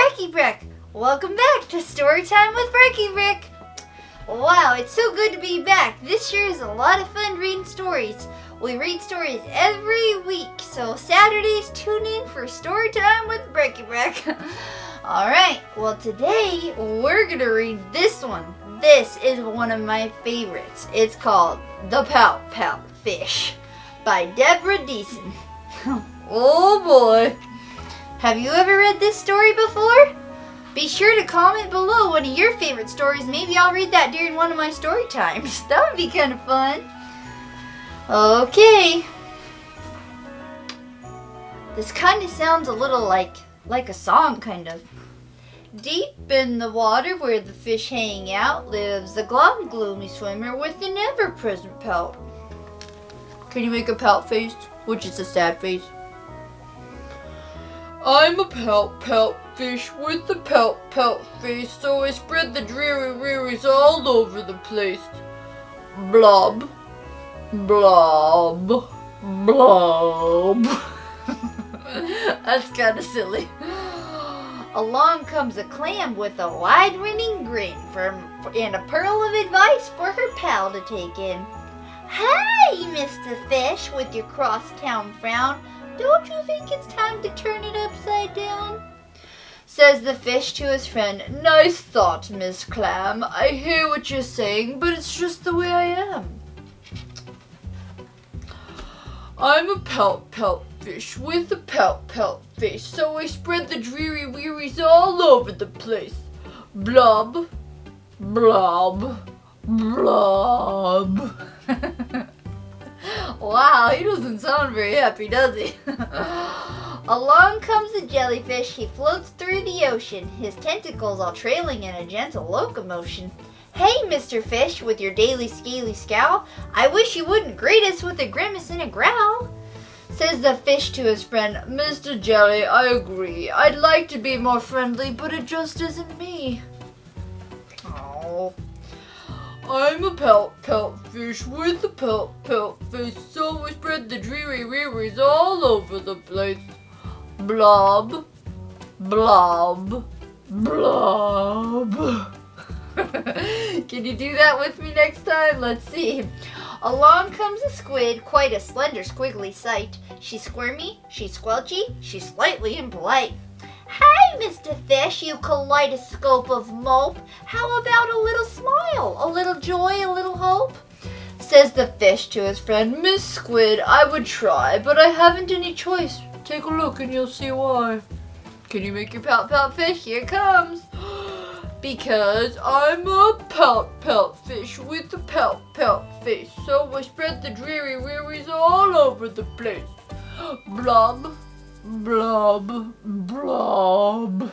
Brecky Breck. Welcome back to Storytime with Brecky Breck. Wow, it's so good to be back. This year is a lot of fun reading stories. We read stories every week, so Saturdays tune in for Storytime with Brecky Breck. Alright, well today we're going to read this one. This is one of my favorites. It's called The Pout-Pout Fish by Deborah Diesen. Oh boy. Have you ever read this story before? Be sure to comment below one of your favorite stories. Maybe I'll read that during one of my story times. That would be kind of fun. Okay. This kind of sounds a little like a song, kind of. Deep in the water where the fish hang out lives a gloomy swimmer with an ever-present pout. Can you make a pout face? Which is a sad face. I'm a pout-pout fish with a pout-pout face, so I spread the dreary wearies all over the place. Blob, blob, blob. That's kind of silly. Along comes a clam with a wide-grinning grin and a pearl of advice for her pal to take in. Hey, Mr. Fish, with your crosstown frown. Don't you think it's time to turn it upside down? Says the fish to his friend. Nice thought, Miss Clam. I hear what you're saying, but it's just the way I am. I'm a pout-pout fish with a pout-pout face, so I spread the dreary wearies all over the place. Blob, blob, blob. Wow, he doesn't sound very happy, does he? Along comes a jellyfish. He floats through the ocean, his tentacles all trailing in a gentle locomotion. Hey, Mr. Fish, with your daily scaly scowl, I wish you wouldn't greet us with a grimace and a growl. Says the fish to his friend, Mr. Jelly, I agree. I'd like to be more friendly, but it just isn't me. Oh. I'm a pout-pout fish with a pout-pout face, so I spread the dreary wearies all over the place. Blob, blob, blob. Can you do that with me next time? Let's see. Along comes a squid, quite a slender squiggly sight. She's squirmy, she's squelchy, she's slightly impolite. Hey, Mr. Fish, you kaleidoscope of mope. How about a little smile, a little joy, a little hope? Says the fish to his friend, Miss Squid, I would try, but I haven't any choice. Take a look and you'll see why. Can you make your pout-pout fish? Here it comes. Because I'm a pout-pout fish with a pout-pout face, so I spread the dreary wearies all over the place. Blob, blob, blob.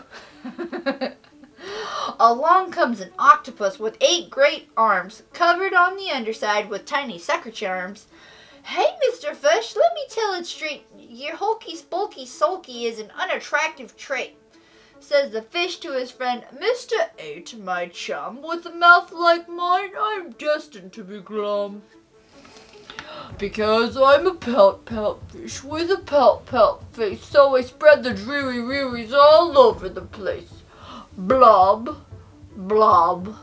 Along comes an octopus with 8 great arms, covered on the underside with tiny sucker charms. Hey, Mr. Fish, let me tell it straight. Your hulky, spulky, sulky is an unattractive trait. Says the fish to his friend, Mr. 8, my chum, with a mouth like mine, I'm destined to be glum. Because I'm a pout-pout fish with a pout-pout face, so I spread the dreary wearies all over the place. Blob, blob,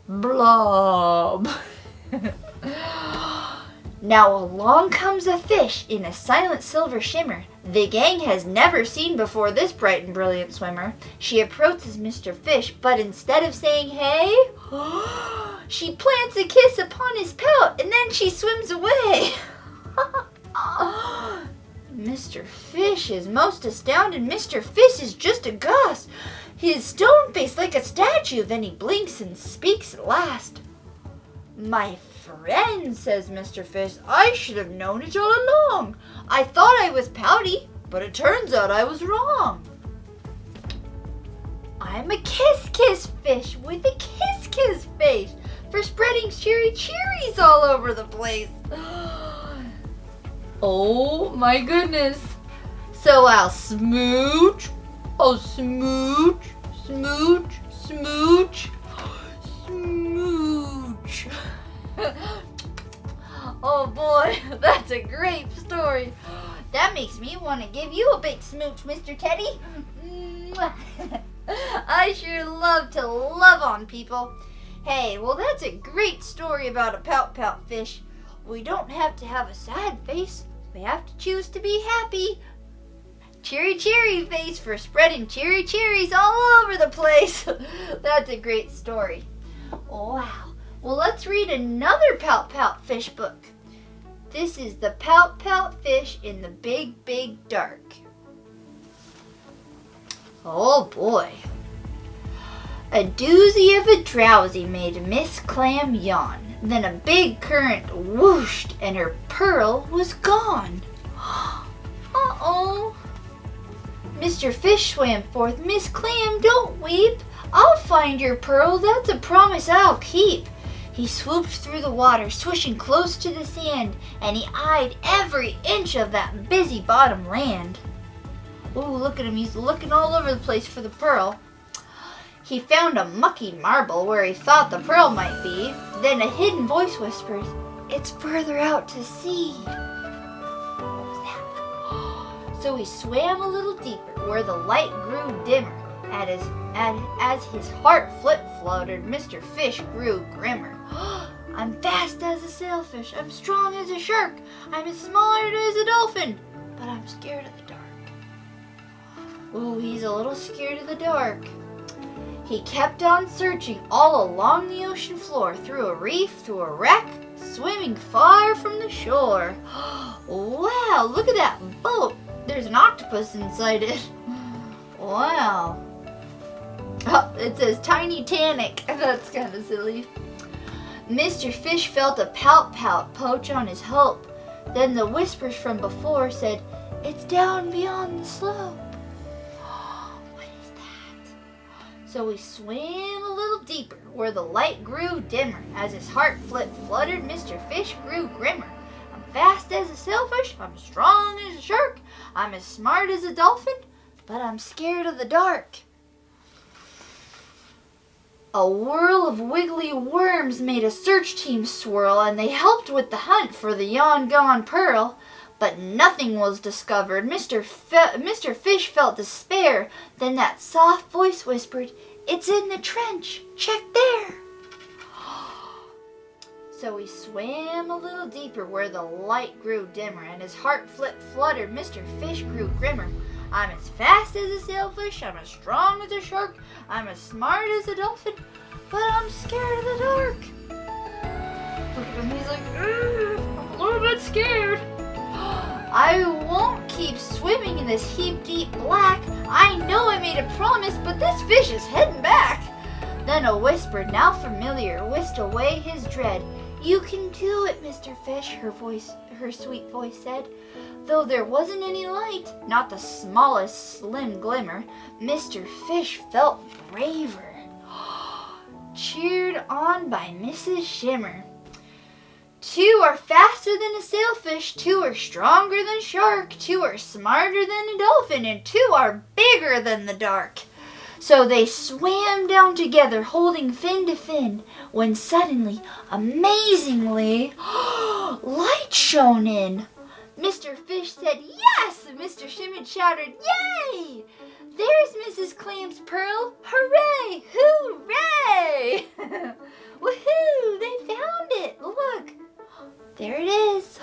blob. Now along comes a fish in a silent silver shimmer. The gang has never seen before this bright and brilliant swimmer. She approaches Mr. Fish, but instead of saying hey, she plants a kiss upon his pout and then she swims away. Mr. Fish is most astounded. Mr. Fish is just aghast. His stone face like a statue, then he blinks and speaks at last. My friend, says Mr. Fish, I should have known it all along. I thought I was pouty, but it turns out I was wrong. I'm a kiss-kiss fish with a kiss-kiss face for spreading cheery cherries all over the place. Oh my goodness. So I'll smooch, smooch, smooch, smooch, smooch. Oh boy, that's a great story. That makes me want to give you a big smooch, Mr. Teddy. I sure love to love on people. Hey, well that's a great story about a pout-pout fish. We don't have to have a sad face. We have to choose to be happy. Cheery, cheery face for spreading cheery cherries all over the place. That's a great story. Wow. Well, let's read another Pout-Pout Fish book. This is the Pout-Pout Fish in the Big, Big Dark. Oh boy. A doozy of a drowsy made Miss Clam yawn. Then a big current whooshed and her pearl was gone. Uh-oh. Mr. Fish swam forth. Miss Clam, don't weep. I'll find your pearl. That's a promise I'll keep. He swooped through the water, swishing close to the sand, and he eyed every inch of that busy bottom land. Ooh, look at him. He's looking all over the place for the pearl. He found a mucky marble where he thought the pearl might be. Then a hidden voice whispers, "It's further out to sea." What was that? So he swam a little deeper where the light grew dimmer. As his heart flip-floated, Mr. Fish grew grimmer. I'm fast as a sailfish. I'm strong as a shark. I'm as smart as a dolphin. But I'm scared of the dark. Ooh, he's a little scared of the dark. He kept on searching all along the ocean floor, through a reef, through a wreck, swimming far from the shore. Wow, look at that boat. There's an octopus inside it. Wow. Oh, it says Tiny Tanic. That's kind of silly. Mr. Fish felt a pout-pout poach on his hope. Then the whispers from before said, "It's down beyond the slope." What is that? So he swam a little deeper where the light grew dimmer. As his heart fluttered, Mr. Fish grew grimmer. I'm fast as a sailfish. I'm strong as a shark. I'm as smart as a dolphin. But I'm scared of the dark. A whirl of wiggly worms made a search team swirl, and they helped with the hunt for the yawn-gone pearl. But nothing was discovered. Mr. Fish felt despair. Then that soft voice whispered, "It's in the trench. Check there." So he swam a little deeper where the light grew dimmer, and his heart fluttered. Mr. Fish grew grimmer. I'm as fast as a sailfish. I'm as strong as a shark. I'm as smart as a dolphin. But I'm scared of the dark. Look at him. He's like, I'm a little bit scared. I won't keep swimming in this heap-deep black. I know I made a promise, but this fish is heading back. Then a whisper, now familiar, whisked away his dread. You can do it, Mr. Fish, her sweet voice said. Though there wasn't any light, not the smallest slim glimmer, Mr. Fish felt braver. Cheered on by Mrs. Shimmer. 2 are faster than a sailfish, 2 are stronger than a shark, 2 are smarter than a dolphin, and 2 are bigger than the dark. So they swam down together, holding fin to fin, when suddenly, amazingly, light shone in. Mr. Fish said, "Yes!" and Mr. Shimmer shouted, "Yay! There's Mrs. Clam's pearl! Hooray! Hooray!" Woohoo! They found it! Look! There it is.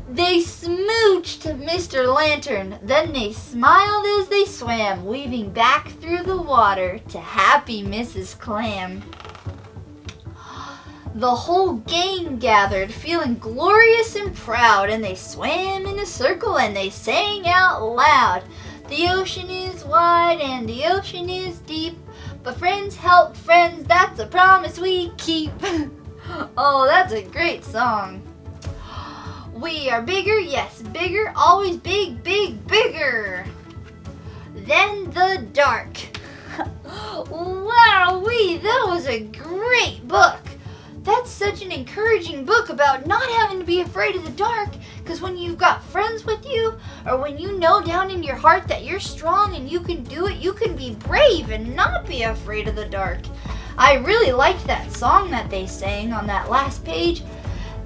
They smooched Mr. Lantern. Then they smiled as they swam, weaving back through the water to happy Mrs. Clam. The whole gang gathered, feeling glorious and proud, and they swam in a circle and they sang out loud. The ocean is wide and the ocean is deep, but friends help friends, that's a promise we keep. Oh, that's a great song. We are bigger, yes, bigger, always big, big, bigger than the dark. Wowee, that was a great book. That's such an encouraging book about not having to be afraid of the dark, because when you've got friends with you, or when you know down in your heart that you're strong and you can do it, you can be brave and not be afraid of the dark. I really liked that song that they sang on that last page.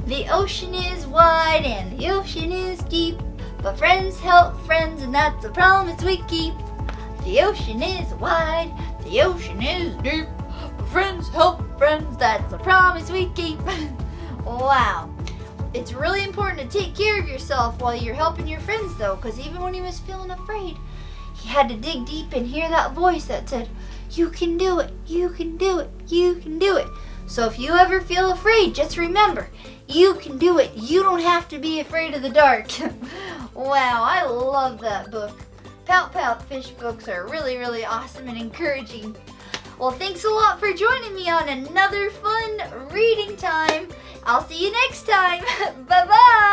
The ocean is wide and the ocean is deep, but friends help friends and that's a promise we keep. The ocean is wide, the ocean is deep. Friends help friends, that's a promise we keep. Wow. It's really important to take care of yourself while you're helping your friends though, because even when he was feeling afraid, he had to dig deep and hear that voice that said, you can do it, you can do it, you can do it. So if you ever feel afraid, just remember, you can do it. You don't have to be afraid of the dark. Wow, I love that book. Pout-Pout Fish books are really, really awesome and encouraging. Well, thanks a lot for joining me on another fun reading time. I'll see you next time. Bye-bye.